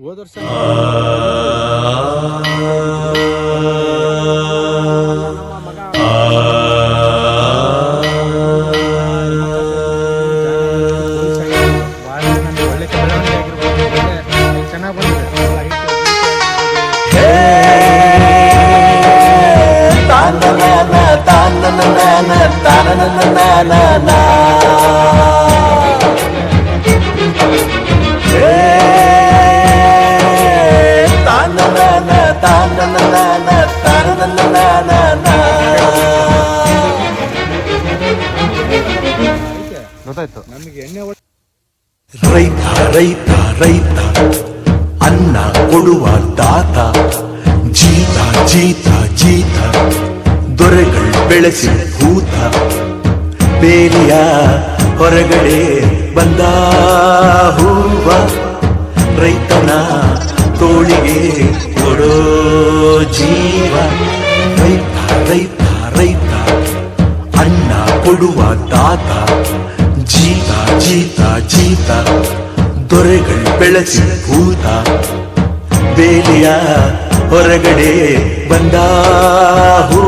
ಹೋದ ವರ್ಷ ಒಳ್ಳೆ ಬೆಳವಣಿಗೆ ಆಗಿರ್ಬೋದು, ಚೆನ್ನಾಗಿ ಬಂದಿದೆ. ಗೊತ್ತಾಯ್ತು ನಮಗೆ ಎಣ್ಣೆ ರೈತ ರೈತ ರೈತ ಅನ್ನ ಕೊಡುವ ದಾತ, ಜೀತ ಜೀತ ಜೀತ ದೊರೆಗಳು ಬೆಳೆಸಿ ಭೂತ, ಬೇಲಿಯ ಹೊರಗಡೆ ಬಂದ ಹೂವ, ರೈತನ ತೋಳಿಗೆ ಕೊಡೋ ಜೀವ. ರೈತ ರೈತ ರೈತ ಅನ್ನ ಕೊಡುವ ದಾತ, ಜೀತ ಜೀತ ಜೀತ ದೊರೆಗಳು ಬೆಳೆಸಿ ಭೂತ, ಬೇಲಿಯ ಹೊರಗಡೆ ಬಂದ ಹೂ